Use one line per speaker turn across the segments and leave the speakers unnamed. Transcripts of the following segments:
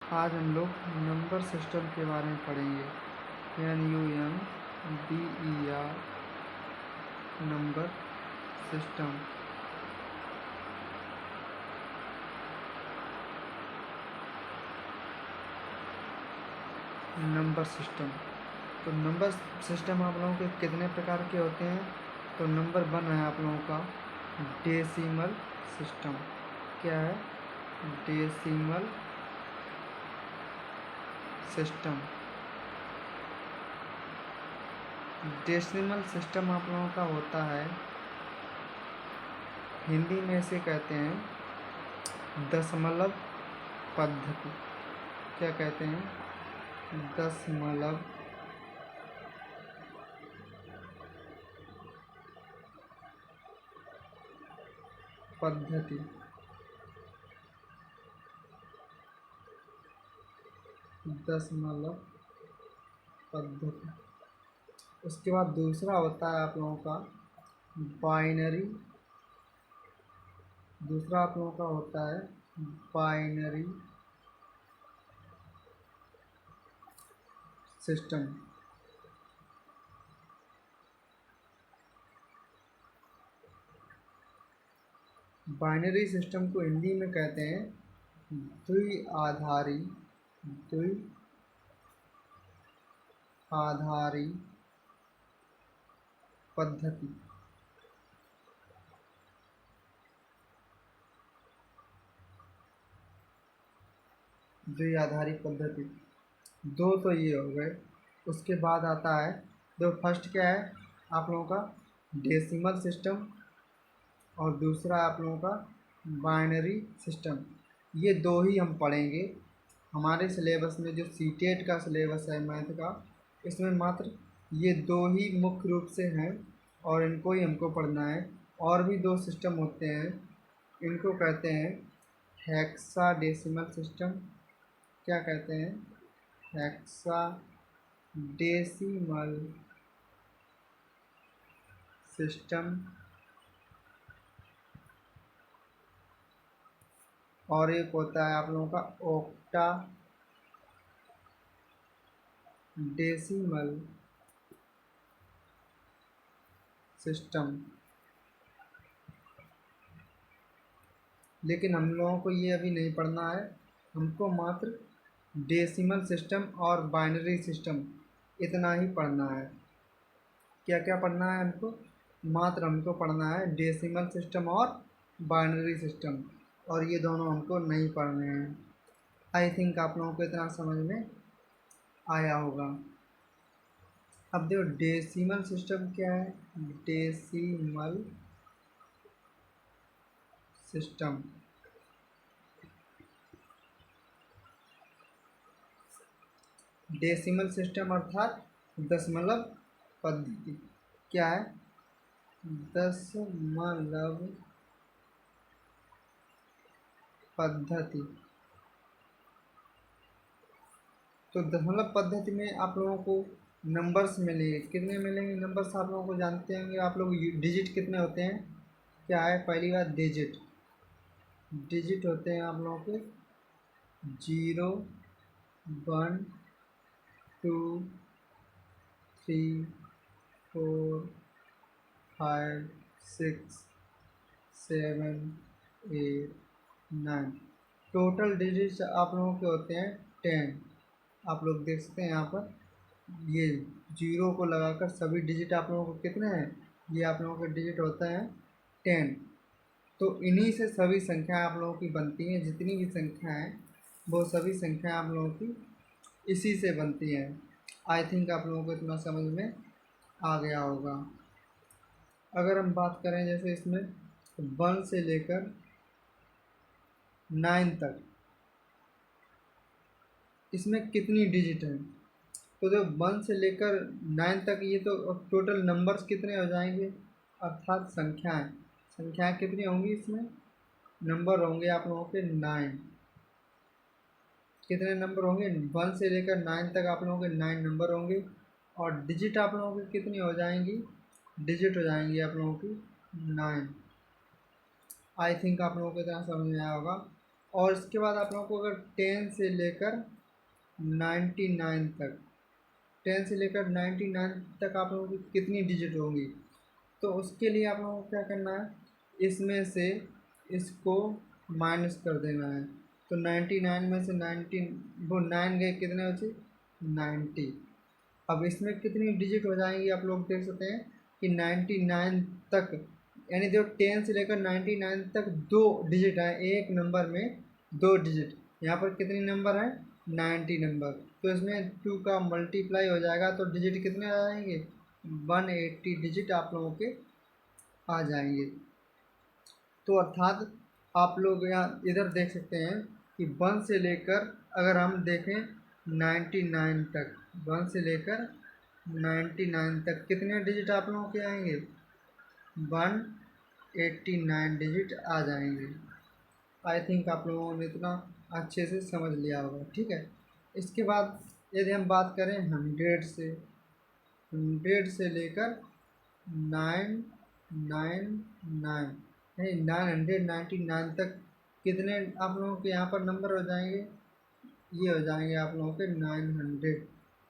आज हम लोग नंबर सिस्टम के बारे में पढ़ेंगे। NUMBER number system. Number system तो नंबर सिस्टम आप लोगों के कितने प्रकार के होते हैं? तो नंबर 1 है आप लोगों का डेसिमल सिस्टम। क्या है? Decimal system. डेसिमल सिस्टम आप लोगों का होता है, हिंदी में इसे कहते हैं दशमलव पद्धति। क्या कहते हैं? दशमलव पद्धति। दशमलव पद्धति। उसके बाद दूसरा होता है आप लोगों का बाइनरी। दूसरा आप लोगों का होता है बाइनरी सिस्टम। बाइनरी सिस्टम को हिंदी में कहते हैं द्विआधारी। द्विआधारी पद्धति। द्विआधारी पद्धति। दो तो ये हो गए। उसके बाद आता है जो फर्स्ट क्या है आप लोगों का डेसिमल सिस्टम, और दूसरा आप लोगों का बाइनरी सिस्टम। ये दो ही हम पढ़ेंगे। हमारे सिलेबस में जो सीटेट का सिलेबस है मैथ का, इसमें मात्र ये दो ही मुख्य रूप से हैं और इनको ही हमको पढ़ना है। और भी दो सिस्टम होते हैं, इनको कहते हैं हेक्साडेसिमल सिस्टम। क्या कहते हैं? Hexadecimal system. और एक होता है आप लोगों का ऑक्टा डेसिमल सिस्टम। लेकिन हम लोगों को ये अभी नहीं पढ़ना है, हमको मात्र डेसिमल सिस्टम और बाइनरी सिस्टम इतना ही पढ़ना है। क्या क्या पढ़ना है हमको? मात्र हमको पढ़ना है डेसिमल सिस्टम और बाइनरी सिस्टम, और ये दोनों हमको नहीं पढ़ने हैं। आई थिंक आप लोगों को इतना समझ में आया होगा। अब देखो डेसिमल सिस्टम क्या है। डेसिमल सिस्टम डेसिमल सिस्टम अर्थात दशमलव पद्धति। क्या है? दशमलव पद्धति। तो दशमलव पद्धति में आप लोगों को नंबर्स मिलेंगे। कितने मिलेंगे नंबर्स? आप लोगों को जानते होंगे आप लोग डिजिट कितने होते हैं। क्या है? पहली बात डिजिट। डिजिट होते हैं आप लोगों के 0, 1, 2, 3, 4, 5, 6, 7, 8, 9। टोटल डिजिट्स आप लोगों के होते हैं 10। आप लोग देख सकते हैं यहाँ पर ये 0 को लगाकर सभी डिजिट आप लोगों को कितने हैं, ये आप लोगों के डिजिट होता है 10। तो इन्हीं से सभी संख्याएं आप लोगों की बनती हैं। जितनी भी संख्या हैं वो सभी संख्याएं आप लोगों की इसी से बनती हैं। आई थिंक आप लोगों को इतना समझ में आ गया होगा। अगर हम बात करें जैसे इसमें 1 से लेकर 9 तक, इसमें कितनी डिजिट हैं? तो जब 1 से लेकर 9 तक, ये तो टोटल नंबर्स कितने हो जाएंगे, अर्थात संख्याएं कितनी होंगी इसमें? नंबर होंगे आप लोगों के 9। कितने नंबर होंगे? 1 से लेकर 9 तक आप लोगों के 9 नंबर होंगे। और डिजिट आप लोगों की कितनी हो जाएंगी? डिजिट हो जाएंगी आप लोगों की 9। आई थिंक आप लोगों को इतना समझ में आया होगा। और इसके बाद आप लोगों को अगर 10 से लेकर 99 तक, 10 से लेकर 99 तक आप लोगों की कितनी डिजिट होंगी, तो उसके लिए आप लोगों को क्या करना है, इसमें से इसको माइनस कर देना है। तो 99 में से 19 वो 9 गए, कितने बचे 90। अब इसमें कितनी डिजिट हो जाएंगी आप लोग देख सकते हैं कि 99 तक, यानी जो 10 से लेकर 99 तक दो डिजिट है, एक नंबर में दो डिजिट। यहाँ पर कितनी नंबर है 90 नंबर, तो इसमें 2 का मल्टीप्लाई हो जाएगा तो डिजिट कितने आ जाएंगे 180 डिजिट आप लोगों के आ जाएंगे। तो अर्थात आप लोग यहाँ इधर देख सकते हैं कि 1 से लेकर अगर हम देखें 99 तक, 1 से लेकर 99 तक कितने डिजिट आप लोगों के आएंगे 189 डिजिट आ जाएंगे। आई थिंक आप लोगों ने इतना अच्छे से समझ लिया होगा, ठीक है। इसके बाद यदि हम बात करें 100 से लेकर 999 नहीं 999 तक कितने आप लोगों के यहाँ पर नंबर हो जाएंगे, ये हो जाएंगे आप लोगों के 900।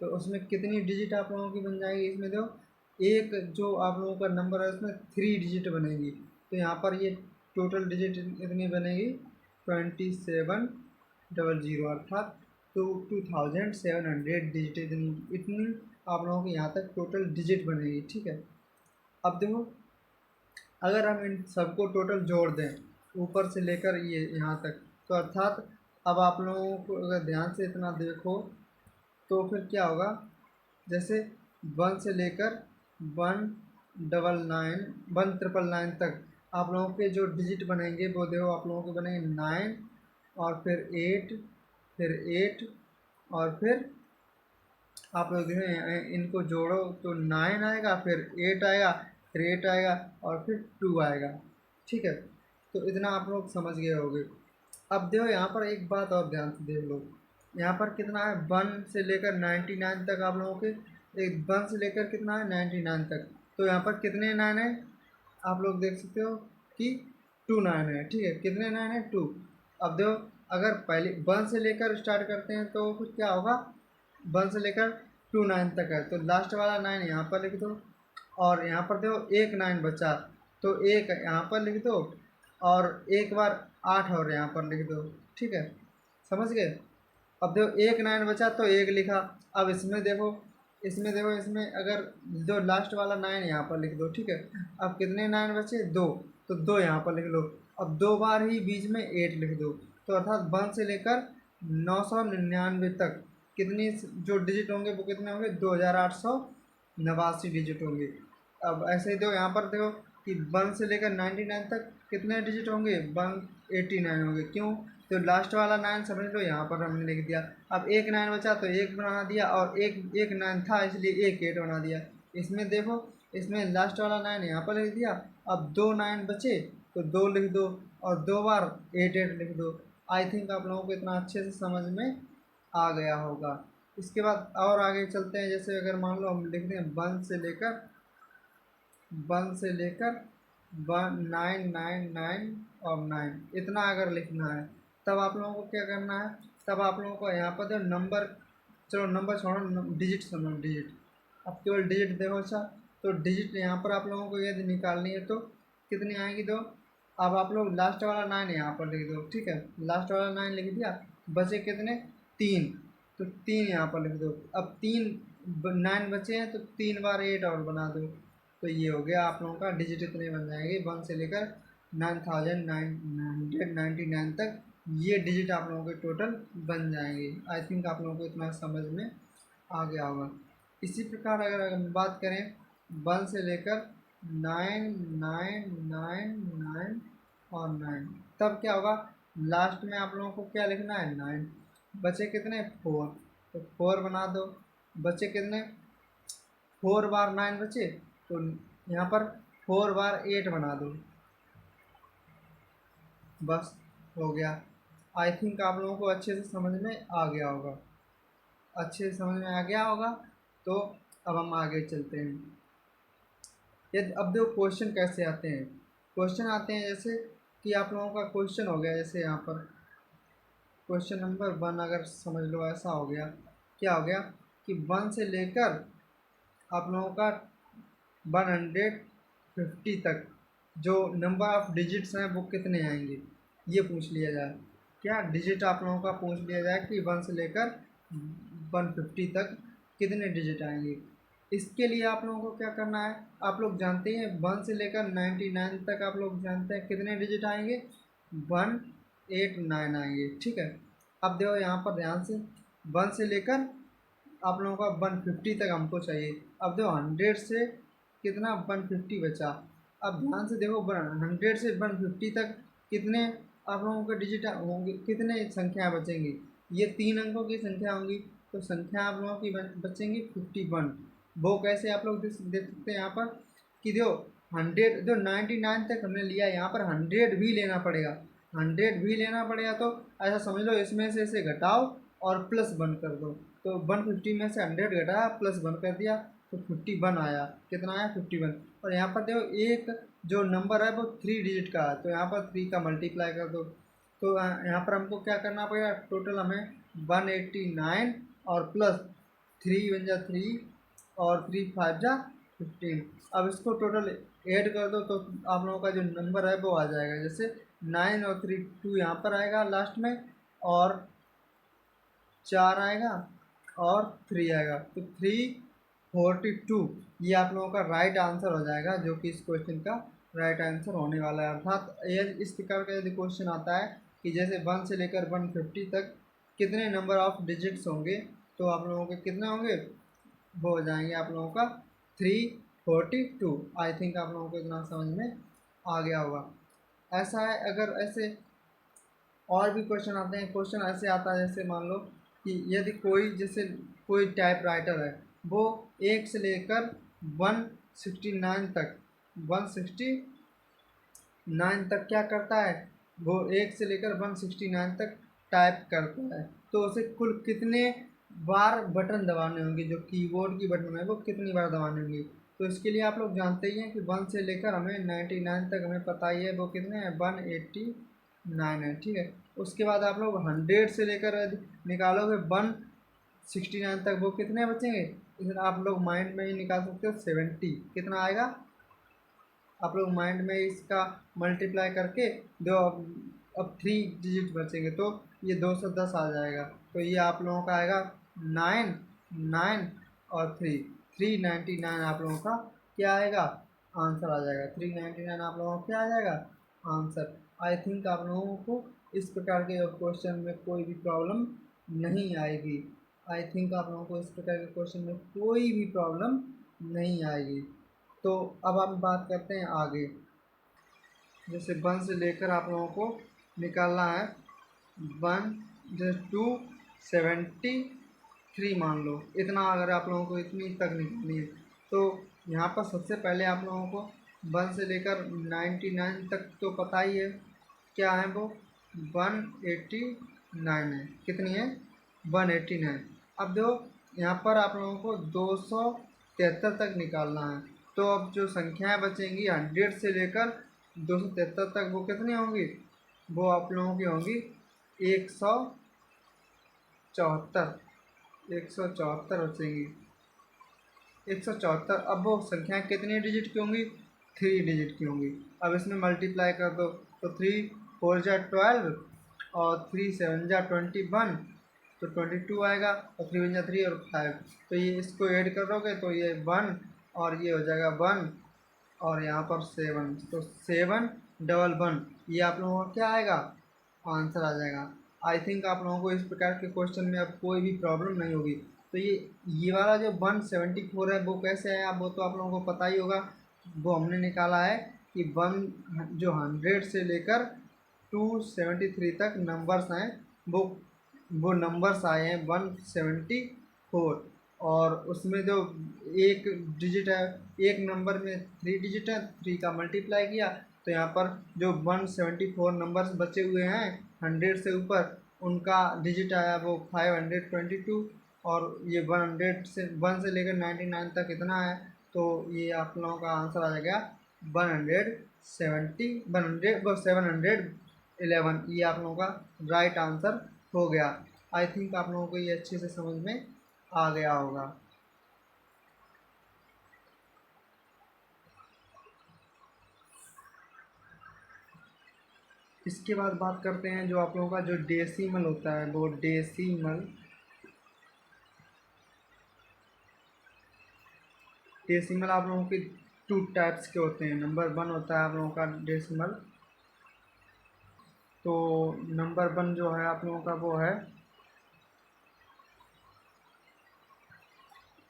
तो उसमें कितनी डिजिट आप लोगों की बन जाएगी, इसमें दो एक जो आप लोगों का नंबर है उसमें 3 डिजिट बनेगी। तो यहाँ पर ये टोटल डिजिट इतनी बनेगी 2700, अर्थात तो 2700 डिजिट इतनी आप लोगों की यहाँ तक टोटल डिजिट बनेगी, ठीक है। अब देखो अगर हम इन सबको टोटल जोड़ दें ऊपर से लेकर ये यहाँ तक, तो अर्थात अब आप लोगों को अगर ध्यान से इतना देखो तो फिर क्या होगा, जैसे 1 से लेकर 199 तक आप लोगों के जो डिजिट बनेंगे वो देखो आप लोगों के बनेंगे 9 और फिर 8, फिर 8 और फिर आप लोग देखें इनको जोड़ो तो 9 आएगा, फिर 8 आएगा, फिर 8 आएगा और फिर 2 आएगा, ठीक है। तो इतना आप लोग समझ गए होंगे। अब देखो यहाँ पर एक बात और ध्यान से देख लो, यहाँ पर कितना है 1 से लेकर 99 तक आप लोगों के, एक 1 से लेकर कितना है 99 तक, तो यहाँ पर कितने 9 है आप लोग देख सकते हो कि 2 9 है, ठीक है। कितने 9 है 2। अब देखो अगर पहले 1 से लेकर स्टार्ट करते हैं तो फिर क्या होगा, 1 से लेकर 9 तक है तो लास्ट वाला 9 यहाँ पर लिख दो, और यहाँ पर देखो एक 9 बचा तो एक यहाँ पर लिख दो, और एक बार 8 और यहाँ पर लिख दो, ठीक है, समझ गए। अब देखो एक 9 बचा तो एक लिखा। अब इसमें अगर जो लास्ट वाला 9 यहाँ पर लिख दो, ठीक है। अब कितने 9 बचे 2, तो 2 यहाँ पर लिख लो। अब 2 बार ही बीच में 8 लिख दो, तो अर्थात 1 से लेकर 999 तक कितनी जो डिजिट होंगे वो कितने होंगे 2889 डिजिट होंगे। अब ऐसे ही देखो यहाँ पर देखो कि 1 से लेकर 99 तक कितने डिजिट होंगे 189 होंगे, क्यों, तो लास्ट वाला 9 समझ लो यहाँ पर हमने लिख दिया। अब एक 9 बचा तो एक बना दिया, और एक 9 था इसलिए एक 8 बना दिया। इसमें देखो इसमें लास्ट वाला 9 यहाँ पर लिख दिया। अब 2 9 बचे तो 2 लिख दो, और 2 बार 8 8 लिख दो। आई थिंक आप लोगों को इतना अच्छे से समझ में आ गया होगा। इसके बाद और आगे चलते हैं, जैसे अगर मान लो हम लिखते हैं 1 से लेकर 999 और 9 इतना अगर लिखना है, तब आप लोगों को क्या करना है, तब आप लोगों को यहाँ पर जो नंबर, चलो नंबर छोड़ो, डिजिट समझो, डिजिट अब केवल डिजिट देखो। अच्छा तो डिजिट यहाँ पर आप लोगों को यदि निकालनी है तो कितनी आएंगी, तो अब आप लोग लास्ट वाला 9 यहाँ पर लिख दो, ठीक है, लास्ट वाला 9 लिख दिया, बचे कितने 3, तो 3 यहाँ पर लिख दो। अब 9 बचे हैं तो 3 बार 8 और बना दो, तो ये हो गया आप लोगों का डिजिट इतने बन जाएंगे 1 से लेकर 9999 तक, ये डिजिट आप लोगों के टोटल बन जाएंगे। आई थिंक आप लोगों को इतना समझ में आ गया होगा। इसी प्रकार अगर हम बात करें 1 से लेकर 9999 और 9, तब क्या होगा, लास्ट में आप लोगों को क्या लिखना है 9, बचे कितने 4, तो 4 बना दो, बचे कितने 4 बार 9 बचे, तो यहाँ पर 4 बार 8 बना दो, बस हो गया। आई थिंक आप लोगों को अच्छे से समझ में आ गया होगा, अच्छे से समझ में आ गया होगा। तो अब हम आगे चलते हैं। यदि अब देखो क्वेश्चन कैसे आते हैं, क्वेश्चन आते हैं जैसे कि आप लोगों का क्वेश्चन हो गया, जैसे यहाँ पर क्वेश्चन नंबर 1 अगर समझ लो ऐसा हो गया, क्या हो गया कि 1 से लेकर आप लोगों का 150 तक जो नंबर ऑफ डिजिट्स हैं वो कितने आएंगे, ये पूछ लिया जाए। क्या डिजिट आप लोगों का पूछ लिया जाए कि 1 से लेकर 150 तक कितने डिजिट आएंगे। इसके लिए आप लोगों को क्या करना है, आप लोग जानते हैं 1 से लेकर 99 तक आप लोग जानते हैं कितने डिजिट आएंगे, 189 आएंगे। ठीक है, अब देखो यहाँ पर ध्यान से 1 से लेकर आप लोगों का 150 तक हमको चाहिए। अब देखो 100 से कितना 150 बचा। अब ध्यान से देखो 100 से 150 तक कितने आप लोगों के डिजिट होंगे, कितने संख्या बचेंगी, ये 3 अंकों की संख्या होंगी। तो संख्या आप लोगों की बचेंगी 51। वो कैसे आप लोग देख सकते हैं यहाँ पर कि देखो 100 जो 99 तक हमने लिया, यहाँ पर 100 भी लेना पड़ेगा, 100 भी लेना पड़ेगा। तो ऐसा समझ लो इसमें से इसे घटाओ और प्लस 1 कर दो। तो 150 में से 100 घटाया प्लस 1 कर दिया तो 51 आया। कितना आया 51। और यहाँ पर देखो एक जो नंबर है वो 3 डिजिट का है, तो यहाँ पर 3 का मल्टीप्लाई कर दो। तो यहाँ पर हमको क्या करना पड़ेगा, टोटल हमें 189 और प्लस 3 बन जा 3 और 3 5 जा 15। अब इसको टोटल ऐड कर दो तो आप लोगों का जो नंबर है वो आ जाएगा, जैसे 9 और 3 2 यहाँ पर आएगा लास्ट में, और 4 आएगा और 3 आएगा, तो 342 ये आप लोगों का राइट आंसर हो जाएगा, जो कि इस क्वेश्चन का राइट आंसर होने वाला है। अर्थात इस प्रकार का यदि क्वेश्चन आता है कि जैसे 1 से लेकर 150 तक कितने नंबर ऑफ डिजिट्स होंगे, तो आप लोगों के कितने होंगे, वो हो जाएंगे आप लोगों का 342। आई थिंक आप लोगों को इतना समझ में आ गया होगा। ऐसा है, अगर ऐसे और भी क्वेश्चन आते हैं, क्वेश्चन ऐसे आता है जैसे मान लो कि यदि कोई जैसे कोई टाइप राइटर है, वो 1 से लेकर 169 तक 169 तक क्या करता है, वो 1 से लेकर 169 तक टाइप करता है, तो उसे कुल कितने बार बटन दबाने होंगे, जो कीबोर्ड की बटन है वो कितनी बार दबाने होंगे। तो इसके लिए आप लोग जानते ही हैं कि 1 से लेकर हमें 99 तक हमें पता ही है वो कितने हैं, 189 है। ठीक है, उसके बाद आप लोग 100 से लेकर निकालोगे 169 तक, वो कितने बचेंगे, इधर आप लोग माइंड में ही निकाल सकते हो 70। कितना आएगा, आप लोग माइंड में इसका मल्टीप्लाई करके दो, अब 3 डिजिट बचेंगे तो ये 210 आ जाएगा। तो ये आप लोगों का आएगा 9 9 और 399 आप लोगों का क्या आएगा, आंसर आ जाएगा। 399 आप लोगों का क्या आ जाएगा, आंसर। आई थिंक आप लोगों को इस प्रकार के क्वेश्चन में कोई भी प्रॉब्लम नहीं आएगी। आई थिंक आप लोगों को इस प्रकार के क्वेश्चन में कोई भी प्रॉब्लम नहीं आएगी। तो अब हम बात करते हैं आगे, जैसे 1 से लेकर आप लोगों को निकालना है 1 जैसे 273 मान लो, इतना अगर आप लोगों को इतनी तक निकालनी है, तो यहाँ पर सबसे पहले आप लोगों को 1 से लेकर 99 तक तो पता ही है क्या है, वो 189 है। कितनी है, 189। अब देखो यहाँ पर आप लोगों को 273 तक निकालना है, तो अब जो संख्याएं बचेंगी 100 से लेकर 273 तक, वो कितनी होंगी, वो आप लोगों की होंगी 174 174 बचेंगी, 174। अब वो संख्या कितनी डिजिट की होंगी, 3 डिजिट की होंगी। अब इसमें मल्टीप्लाई कर दो, तो 3 4 जा 12 और 3 7 जा 21, तो 22 आएगा, और 3 1 जा 3 और 5, तो ये इसको ऐड करोगे तो ये 1 और ये हो जाएगा 1 और यहाँ पर 7, तो 711 ये आप लोगों का क्या आएगा, आंसर आ जाएगा। आई थिंक आप लोगों को इस प्रकार के क्वेश्चन में अब कोई भी प्रॉब्लम नहीं होगी। तो ये वाला जो 174 है वो कैसे है, अब वो तो आप लोगों को पता ही होगा। वो हमने निकाला है कि 1 जो 100 से लेकर 273 तक नंबर्स हैं, वो नंबर्स आए हैं 174, और उसमें जो एक डिजिट है, एक नंबर में 3 डिजिट है, 3 का मल्टीप्लाई किया, तो यहाँ पर जो 174 नंबर्स बचे हुए हैं 100 से ऊपर, उनका डिजिट आया वो 522, और ये 1 से लेकर 99 तक इतना है, तो ये आप लोगों का आंसर आ जाएगा 711। ये आप लोगों का राइट आंसर हो गया। आई थिंक आप लोगों को ये अच्छे से समझ में आ गया होगा। इसके बाद बात करते हैं जो आप लोगों का जो डेसिमल होता है, वो डेसिमल डेसिमल आप लोगों के टू टाइप्स के होते हैं। नंबर वन होता है आप लोगों का डेसिमल। तो नंबर वन जो है आप लोगों का वो है,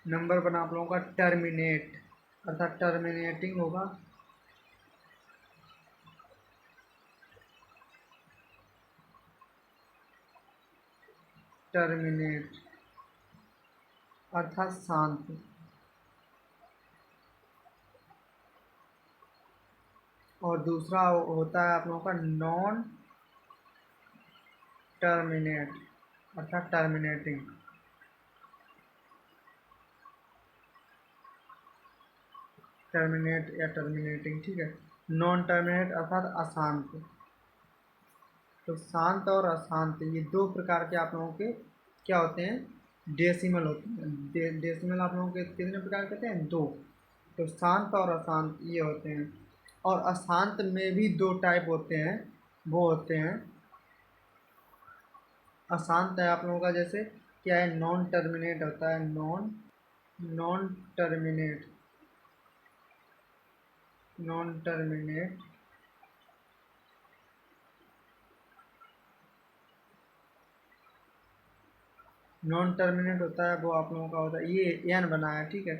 नंबर वन आप लोगों का टर्मिनेट, अर्थात टर्मिनेटिंग होगा। टर्मिनेट अर्थात शांत। और दूसरा होता है आप लोगों का नॉन टर्मिनेट, अर्थात टर्मिनेटिंग। टर्मिनेट या टर्मिनेटिंग, ठीक है। नॉन टर्मिनेट अर्थात अशांत। तो शांत और अशांत ये दो प्रकार के आप लोगों के क्या होते हैं, डेसिमल होते हैं। डेसिमल आप लोगों के कितने प्रकार के होते हैं, दो। तो शांत और अशांत ये होते हैं। और अशांत में भी दो टाइप होते हैं, वो होते हैं अशांत है आप लोगों का जैसे क्या है, नॉन टर्मिनेट होता है, non non terminate, non terminate non terminate होता है वो आप लोगों का होता है, ये एन बना है, ठीक है।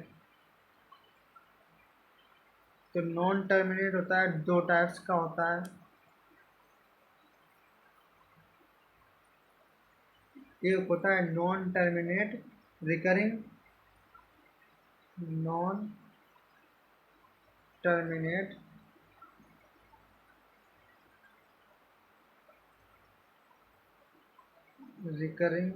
तो नॉन टर्मिनेट होता है, दो टाइप्स का होता है। एक होता है non terminate recurring, non terminate recurring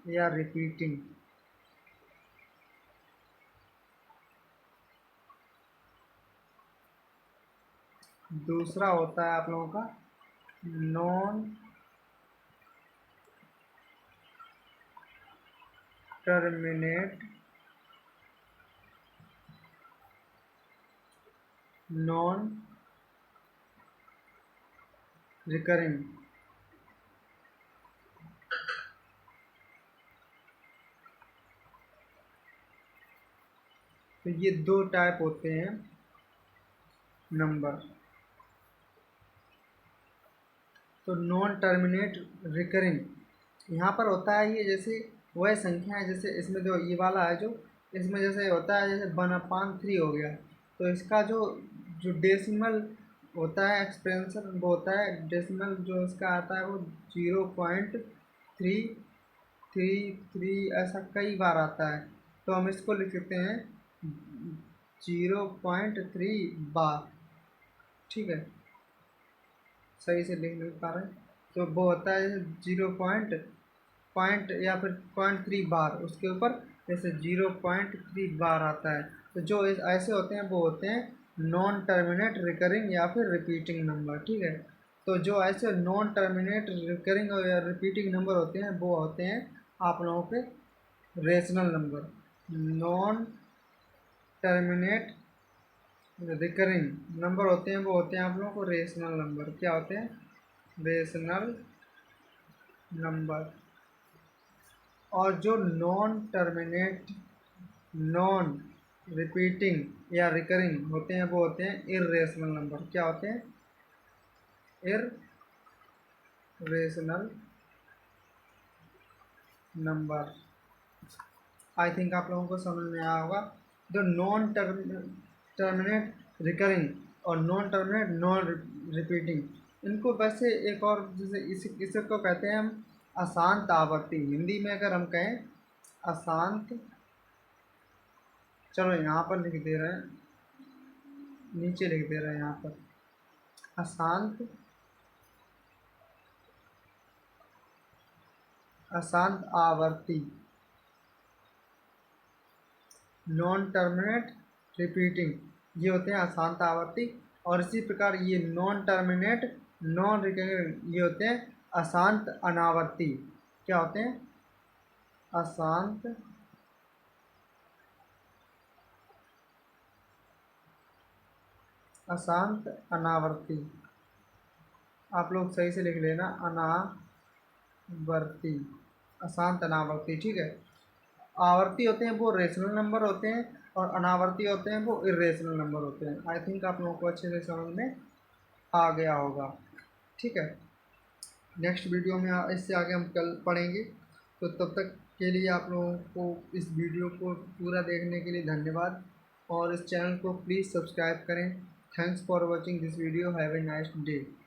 या रिपीटिंग। दूसरा होता है आप लोगों का नॉन टर्मिनेट नॉन रिकरिंग। तो ये दो टाइप होते हैं नंबर। तो नॉन टर्मिनेट रिकरिंग यहाँ पर होता है, ये जैसे वह संख्या है, जैसे इसमें जो ये वाला है, जो इसमें जैसे होता है जैसे 1/3 हो गया। तो इसका जो जो डेसिमल होता है, एक्सपेंशन वो होता है डेसिमल जो इसका आता है वो 0.333 ऐसा कई बार आता है। तो हम इसको लिख सकते हैं 0.3 बार, ठीक है। सही से लिख नहीं पा रहे, तो वो होता है 0 पॉइंट या फिर 0.3 बार, उसके ऊपर जैसे 0.3 बार आता है। तो जो ऐसे होते हैं वो होते हैं नॉन टर्मिनेट रिकरिंग या फिर रिपीटिंग नंबर, ठीक है। तो जो ऐसे नॉन टर्मिनेट रिकरिंग या रिपीटिंग नंबर होते हैं वो होते हैं आप लोगों के rational number. Non terminate recurring number होते हैं वो होते हैं आप लोगों को रेशनल नंबर। क्या होते हैं, रेशनल नंबर। और जो नॉन टर्मिनेट नॉन रिपीटिंग या रिकरिंग होते हैं वो होते हैं इर्रेशनल नंबर। क्या होते हैं, इर्रेशनल नंबर। आई थिंक आप लोगों को समझ में आया होगा। जो नॉन टर्मिनेट रिकरिंग और नॉन टर्मिनेट नॉन रिपीटिंग, इनको वैसे एक और जैसे इसे को कहते हैं हम अशांत आवर्ती। हिंदी में अगर हम कहें अशांत, चलो यहाँ पर लिख दे रहे हैं, नीचे लिख दे रहे हैं यहाँ पर अशांत अशांत आवर्ती, नॉन टर्मिनेट रिपीटिंग। ये होते हैं अशांत आवर्ती। और इसी प्रकार ये नॉन टर्मिनेट, नॉन रिकरेंट, ये होते हैं अशांत अनावर्ती। क्या होते हैं? अशांत अशांत अनावर्ती। आप लोग सही से लिख लेना, अनावर्ती, अशांत अनावर्ती, ठीक है। आवर्ती होते हैं वो रेशनल नंबर होते हैं, और अनावर्ती होते हैं वो इरेशनल नंबर होते हैं। आई थिंक आप लोगों को अच्छे से समझ में आ गया होगा, ठीक है। नेक्स्ट वीडियो में इससे आगे हम कल पढ़ेंगे। तो तब तक के लिए आप लोगों को इस वीडियो को पूरा देखने के लिए धन्यवाद, और इस चैनल को प्लीज़ सब्सक्राइब करें। Thanks for watching this video. Have a nice day.